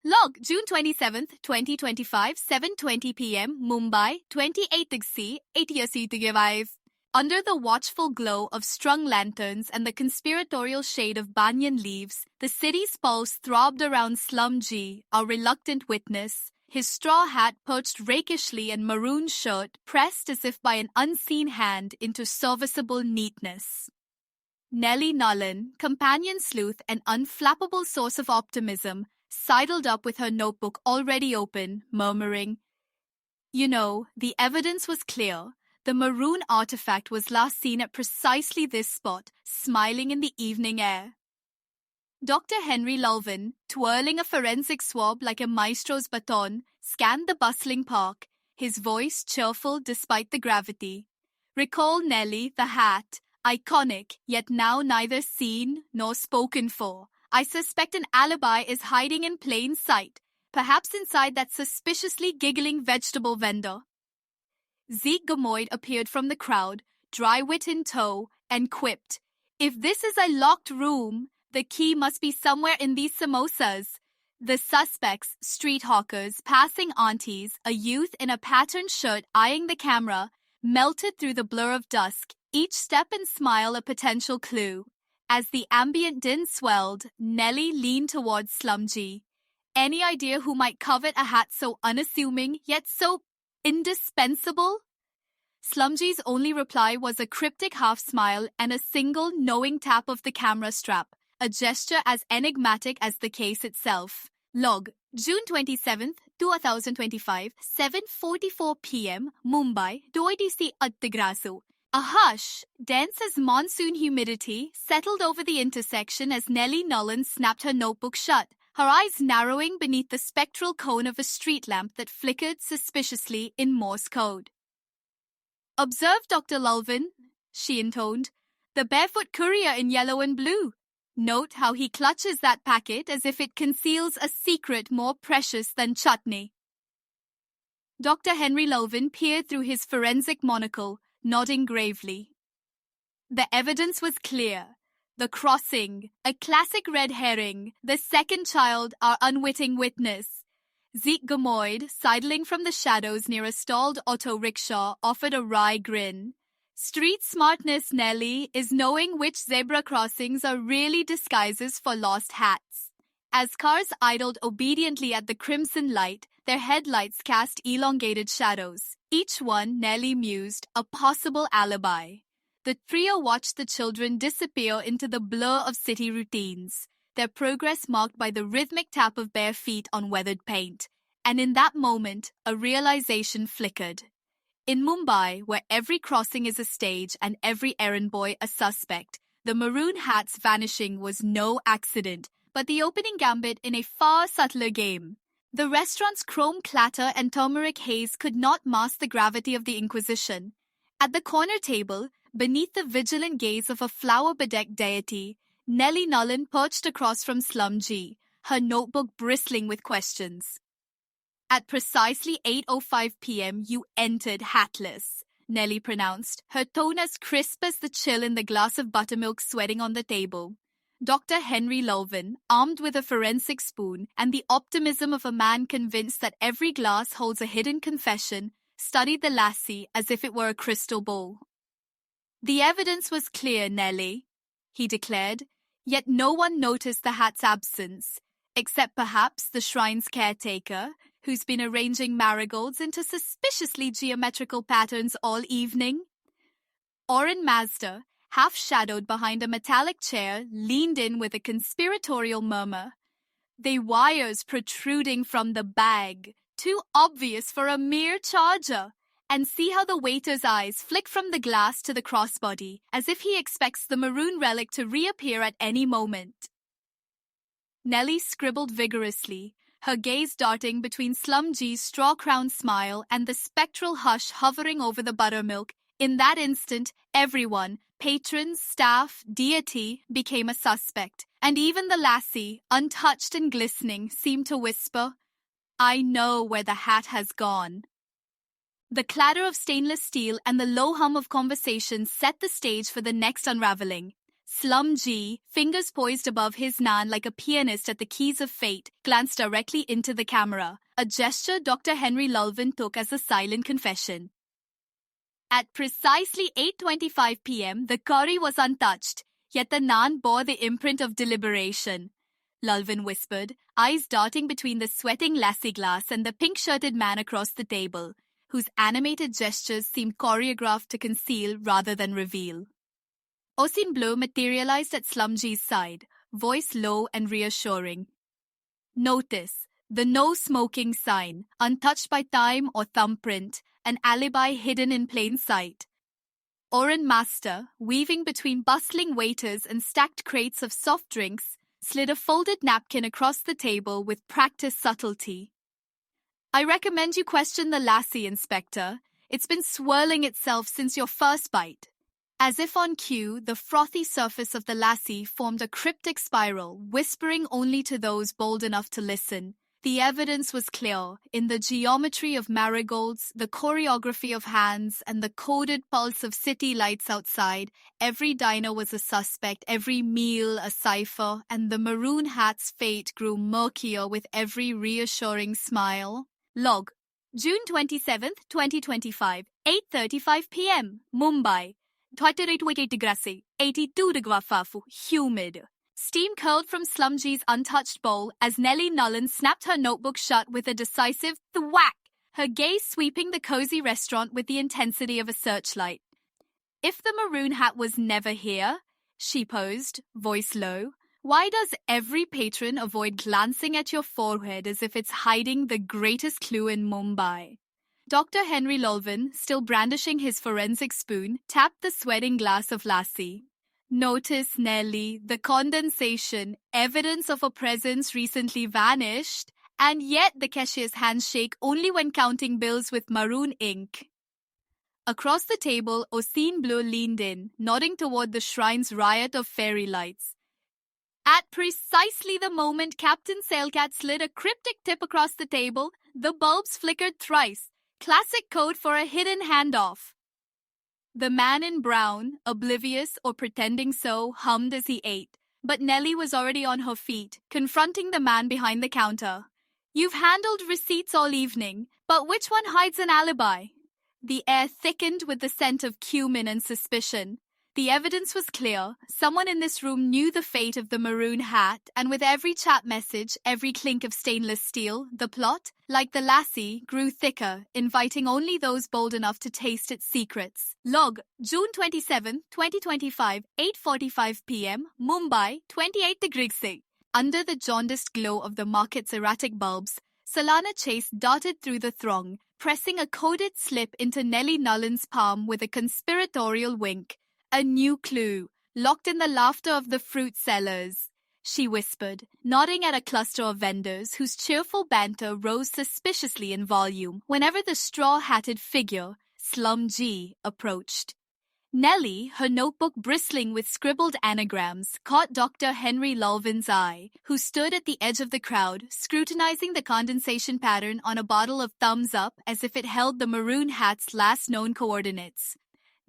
Log, June 27th, 2025, 7:20 p.m., Mumbai, 28th C, 80th. Under the watchful glow of strung lanterns and the conspiratorial shade of banyan leaves, the city's pulse throbbed around SlumG, our reluctant witness, his straw hat perched rakishly and maroon shirt pressed as if by an unseen hand into serviceable neatness. Nellie Nullen, companion sleuth and unflappable source of optimism, sidled up with her notebook already open, murmuring, "You know, the evidence was clear. The maroon artifact was last seen at precisely this spot, smiling in the evening air." Dr. Henry Lulvin, twirling a forensic swab like a maestro's baton, scanned the bustling park, his voice cheerful despite the gravity. "Recall, Nellie, the hat, iconic, yet now neither seen nor spoken for. I suspect an alibi is hiding in plain sight, perhaps inside that suspiciously giggling vegetable vendor." Zeke Gamoid appeared from the crowd, dry wit in tow, and quipped, "If this is a locked room, the key must be somewhere in these samosas." The suspects, street hawkers, passing aunties, a youth in a patterned shirt eyeing the camera, melted through the blur of dusk, each step and smile a potential clue. As the ambient din swelled, Nellie leaned towards SlumG. "Any idea who might covet a hat so unassuming, yet so indispensable?" SlumG's only reply was a cryptic half-smile and a single knowing tap of the camera strap, a gesture as enigmatic as the case itself. Log, June 27th, 2025, 7:44 p.m., Mumbai, 28th. A hush, dense as monsoon humidity, settled over the intersection as Nellie Nullen snapped her notebook shut, her eyes narrowing beneath the spectral cone of a street lamp that flickered suspiciously in Morse code. "Observe, Dr. Lulvin," she intoned, "the barefoot courier in yellow and blue. Note how he clutches that packet as if it conceals a secret more precious than chutney." Dr. Henry Lulvin peered through his forensic monocle, nodding gravely. The evidence was clear. The crossing, a classic red herring, the second child, our unwitting witness. Zeke Gamoid, sidling from the shadows near a stalled auto rickshaw, offered a wry grin. "Street smartness, Nellie, is knowing which zebra crossings are really disguises for lost hats." As cars idled obediently at the crimson light, their headlights cast elongated shadows. Each one, Nellie mused, a possible alibi. The trio watched the children disappear into the blur of city routines, their progress marked by the rhythmic tap of bare feet on weathered paint. And in that moment, a realization flickered. In Mumbai, where every crossing is a stage and every errand boy a suspect, the maroon hat's vanishing was no accident, but the opening gambit in a far subtler game. The restaurant's chrome clatter and turmeric haze could not mask the gravity of the Inquisition. At the corner table, beneath the vigilant gaze of a flower-bedecked deity, Nellie Nullen perched across from SlumG, her notebook bristling with questions. "At precisely 8:05 p.m., you entered hatless," Nellie pronounced, her tone as crisp as the chill in the glass of buttermilk sweating on the table. Dr. Henry Lulvin, armed with a forensic spoon and the optimism of a man convinced that every glass holds a hidden confession, studied the lassi as if it were a crystal ball. "The evidence was clear, Nellie," he declared, yet no one noticed the hat's absence, except perhaps the shrine's caretaker, who's been arranging marigolds into suspiciously geometrical patterns all evening. Oren Mazda, half-shadowed behind a metallic chair, leaned in with a conspiratorial murmur. "The wires protruding from the bag, too obvious for a mere charger. And see how the waiter's eyes flick from the glass to the crossbody, as if he expects the maroon relic to reappear at any moment." Nellie scribbled vigorously, her gaze darting between SlumG's straw-crowned smile and the spectral hush hovering over the buttermilk. In that instant, everyone, patrons, staff, deity, became a suspect, and even the lassie, untouched and glistening, seemed to whisper, "I know where the hat has gone." The clatter of stainless steel and the low hum of conversation set the stage for the next unraveling. SlumG, fingers poised above his naan like a pianist at the keys of fate, glanced directly into the camera, a gesture Dr. Henry Lulvin took as a silent confession. At precisely 8:25 p.m., the curry was untouched, yet the naan bore the imprint of deliberation. Lulvin whispered, eyes darting between the sweating lassi glass and the pink-shirted man across the table, whose animated gestures seemed choreographed to conceal rather than reveal. Osin Bleu materialized at SlumG's side, voice low and reassuring. Notice the no smoking sign, untouched by time or thumbprint, an alibi hidden in plain sight. Oren Master, weaving between bustling waiters and stacked crates of soft drinks, slid a folded napkin across the table with practiced subtlety. I recommend you question the lassi, Inspector. It's been swirling itself since your first bite. As if on cue, the frothy surface of the lassi formed a cryptic spiral, whispering only to those bold enough to listen. The evidence was clear, in the geometry of marigolds, the choreography of hands, and the coded pulse of city lights outside. Every diner was a suspect, every meal a cipher, and the maroon hat's fate grew murkier with every reassuring smile. Log. June 27th, 2025, 8:35 p.m. Mumbai. 28 degrees, 82 degrees, humid. Steam curled from SlumG's untouched bowl as Nellie Nullen snapped her notebook shut with a decisive thwack, her gaze sweeping the cozy restaurant with the intensity of a searchlight. If the maroon hat was never here, she posed, voice low, why does every patron avoid glancing at your forehead as if it's hiding the greatest clue in Mumbai? Dr. Henry Lulvin, still brandishing his forensic spoon, tapped the sweating glass of lassi. Notice, Nellie, the condensation, evidence of a presence recently vanished, and yet the cashier's hands shake only when counting bills with maroon ink. Across the table, Osin Bleu leaned in, nodding toward the shrine's riot of fairy lights. At precisely the moment Captain Sailcat slid a cryptic tip across the table, the bulbs flickered thrice. Classic code for a hidden handoff. The man in brown, oblivious or pretending so, hummed as he ate, but Nellie was already on her feet, confronting the man behind the counter. You've handled receipts all evening, but which one hides an alibi? The air thickened with the scent of cumin and suspicion. The evidence was clear. Someone in this room knew the fate of the maroon hat, and with every chat message, every clink of stainless steel, the plot, like the lassi, grew thicker, inviting only those bold enough to taste its secrets. Log. June 27, 2025, 8:45 p.m. Mumbai, 28 degrees. Under the jaundiced glow of the market's erratic bulbs, Salana Chase darted through the throng, pressing a coded slip into Nellie Nullen's palm with a conspiratorial wink. A new clue, locked in the laughter of the fruit sellers, she whispered, nodding at a cluster of vendors whose cheerful banter rose suspiciously in volume whenever the straw-hatted figure, SlumG, approached. Nellie, her notebook bristling with scribbled anagrams, caught Dr. Henry Lulvin's eye, who stood at the edge of the crowd, scrutinizing the condensation pattern on a bottle of Thumbs Up as if it held the maroon hat's last known coordinates.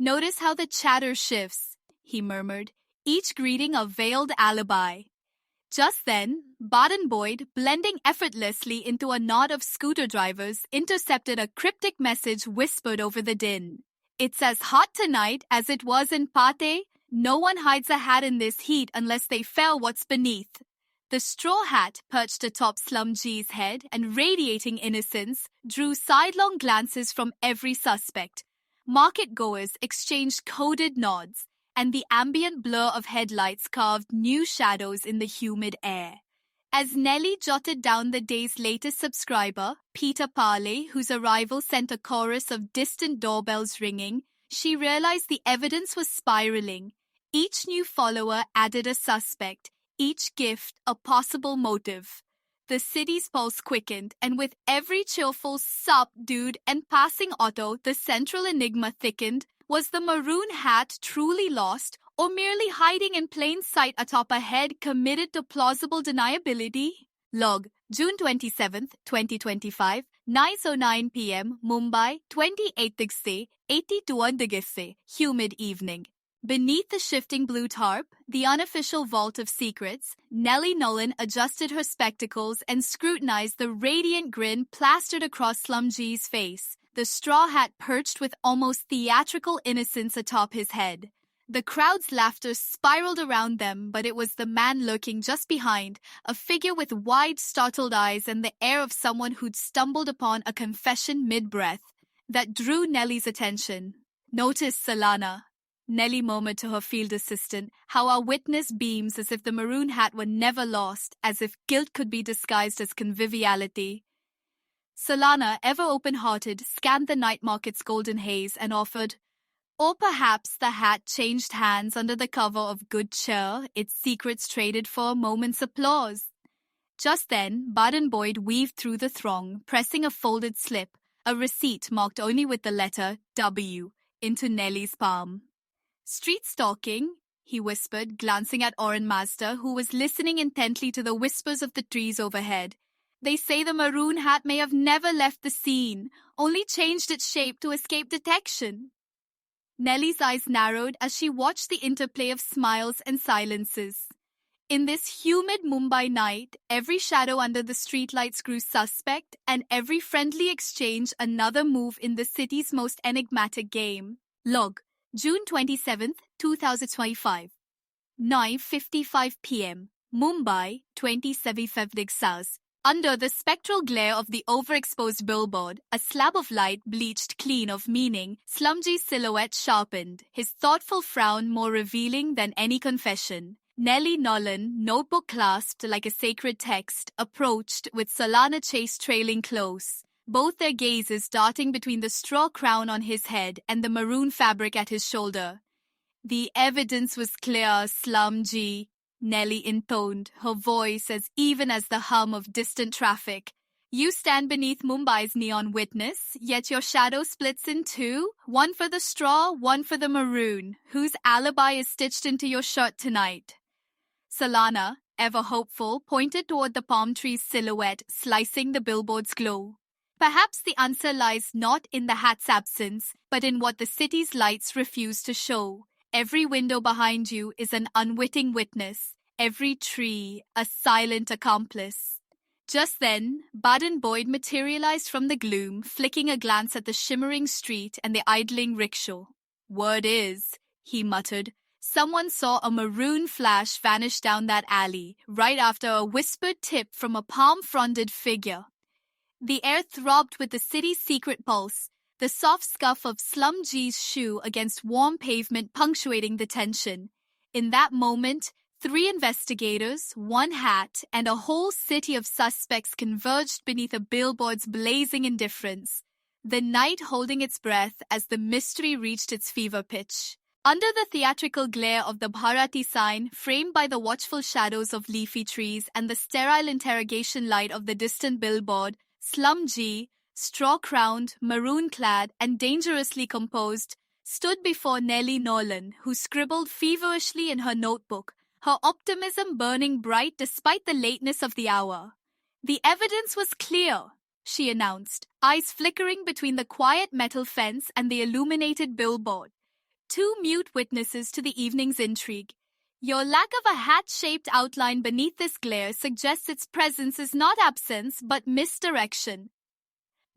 Notice how the chatter shifts, he murmured, each greeting a veiled alibi. Just then, Baden Boyd, blending effortlessly into a knot of scooter drivers, intercepted a cryptic message whispered over the din. It's as hot tonight as it was in Pate. No one hides a hat in this heat unless they fell what's beneath. The straw hat, perched atop SlumG's head and radiating innocence, drew sidelong glances from every suspect. Market-goers exchanged coded nods, and the ambient blur of headlights carved new shadows in the humid air. As Nellie jotted down the day's latest subscriber, Peter Parley, whose arrival sent a chorus of distant doorbells ringing, she realized the evidence was spiraling. Each new follower added a suspect, each gift a possible motive. The city's pulse quickened, and with every cheerful sup, dude, and passing auto, the central enigma thickened. Was the maroon hat truly lost, or merely hiding in plain sight atop a head committed to plausible deniability? Log. June 27th, 2025, 9:09 p.m. Mumbai, 28 degrees, 82 degrees, humid evening. Beneath the shifting blue tarp, the unofficial vault of secrets, Nellie Nullen adjusted her spectacles and scrutinized the radiant grin plastered across SlumG's face, the straw hat perched with almost theatrical innocence atop his head. The crowd's laughter spiraled around them, but it was the man lurking just behind, a figure with wide, startled eyes and the air of someone who'd stumbled upon a confession mid-breath, that drew Nellie's attention. "Notice, Solana," Nellie murmured to her field assistant, "how our witness beams as if the maroon hat were never lost, as if guilt could be disguised as conviviality." Solana, ever open-hearted, scanned the night market's golden haze and offered, "Or perhaps the hat changed hands under the cover of good cheer, its secrets traded for a moment's applause." Just then, Baden Boyd weaved through the throng, pressing a folded slip, a receipt marked only with the letter W, into Nellie's palm. "Street stalking," he whispered, glancing at Oren Master, who was listening intently to the whispers of the trees overhead. "They say the maroon hat may have never left the scene, only changed its shape to escape detection." Nellie's eyes narrowed as she watched the interplay of smiles and silences. In this humid Mumbai night, every shadow under the streetlights grew suspect, and every friendly exchange another move in the city's most enigmatic game. Log, June 27th, 2025. 9:55 p.m. Mumbai, 27th South. Under the spectral glare of the overexposed billboard, a slab of light bleached clean of meaning, SlumG's silhouette sharpened, his thoughtful frown more revealing than any confession. Nellie Nullen, notebook clasped like a sacred text, approached with Solana Chase trailing close, both their gazes darting between the straw crown on his head and the maroon fabric at his shoulder. "The evidence was clear, SlumG," Nellie intoned, her voice as even as the hum of distant traffic. "You stand beneath Mumbai's neon witness, yet your shadow splits in two, one for the straw, one for the maroon. Whose alibi is stitched into your shirt tonight?" Solana, ever hopeful, pointed toward the palm tree's silhouette, slicing the billboard's glow. "Perhaps the answer lies not in the hat's absence, but in what the city's lights refuse to show. Every window behind you is an unwitting witness, every tree a silent accomplice." Just then, Baden Boyd materialized from the gloom, flicking a glance at the shimmering street and the idling rickshaw. "Word is," he muttered, "someone saw a maroon flash vanish down that alley, right after a whispered tip from a palm-fronted figure." The air throbbed with the city's secret pulse, the soft scuff of SlumG's shoe against warm pavement punctuating the tension. In that moment, 3 investigators, 1 hat, and a whole city of suspects converged beneath a billboard's blazing indifference, the night holding its breath as the mystery reached its fever pitch. Under the theatrical glare of the Bharati sign, framed by the watchful shadows of leafy trees and the sterile interrogation light of the distant billboard, SlumG, straw-crowned, maroon-clad, and dangerously composed, stood before Nellie Nullen, who scribbled feverishly in her notebook, her optimism burning bright despite the lateness of the hour. "The evidence was clear," she announced, eyes flickering between the quiet metal fence and the illuminated billboard. 2 mute witnesses to the evening's intrigue. Your lack of a hat-shaped outline beneath this glare suggests its presence is not absence, but misdirection.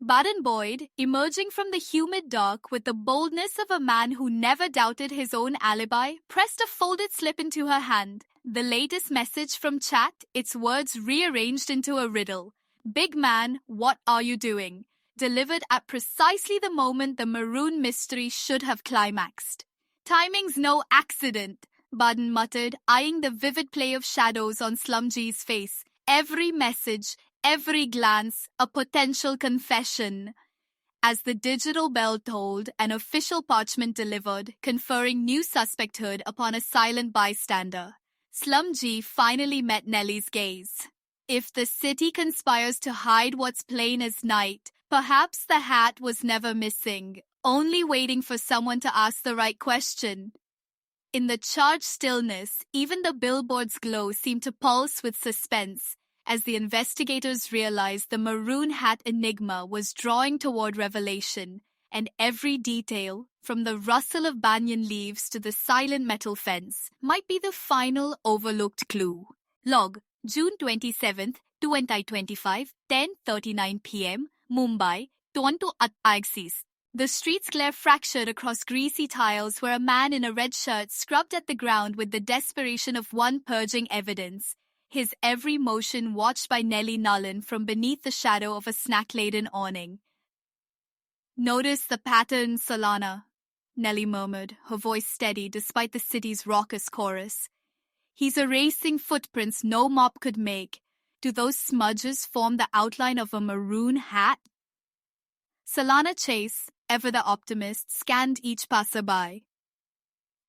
Baden Boyd, emerging from the humid dark with the boldness of a man who never doubted his own alibi, pressed a folded slip into her hand. The latest message from chat, its words rearranged into a riddle. "Big man, what are you doing?" Delivered at precisely the moment the maroon mystery should have climaxed. "Timing's no accident," Baden muttered, eyeing the vivid play of shadows on SlumG's face. "Every message, every glance, a potential confession." As the digital bell tolled, an official parchment delivered, conferring new suspecthood upon a silent bystander. SlumG finally met Nellie's gaze. If the city conspires to hide what's plain as night, perhaps the hat was never missing, only waiting for someone to ask the right question. In the charged stillness, even the billboard's glow seemed to pulse with suspense, as the investigators realized the maroon hat enigma was drawing toward revelation, and every detail, from the rustle of banyan leaves to the silent metal fence, might be the final overlooked clue. Log, June 27th, 2025, 10:39 p.m., Mumbai, Toronto Axis. The streets glare fractured across greasy tiles where a man in a red shirt scrubbed at the ground with the desperation of one purging evidence, his every motion watched by Nellie Nullen from beneath the shadow of a snack-laden awning. "Notice the pattern, Solana," Nellie murmured, her voice steady despite the city's raucous chorus. "He's erasing footprints no mop could make. Do those smudges form the outline of a maroon hat?" Solana Chase, ever the optimist, scanned each passerby.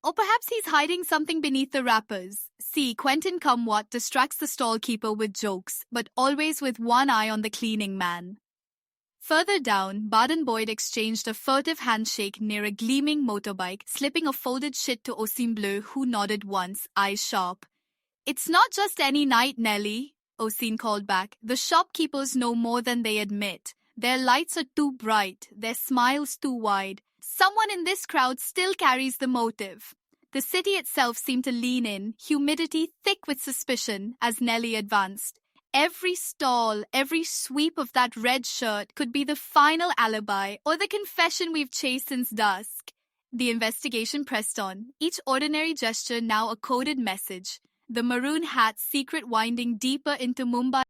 "Or perhaps he's hiding something beneath the wrappers." See, Quentin Cumwatt distracts the stall-keeper with jokes, but always with one eye on the cleaning man. Further down, Baden Boyd exchanged a furtive handshake near a gleaming motorbike, slipping a folded shit to Osim Bleu, who nodded once, eyes sharp. "It's not just any night, Nellie," Osim called back. "The shopkeepers know more than they admit. Their lights are too bright, their smiles too wide. Someone in this crowd still carries the motive." The city itself seemed to lean in, humidity thick with suspicion, as Nellie advanced. Every stall, every sweep of that red shirt could be the final alibi or the confession we've chased since dusk. The investigation pressed on, each ordinary gesture now a coded message. The maroon hat's secret winding deeper into Mumbai.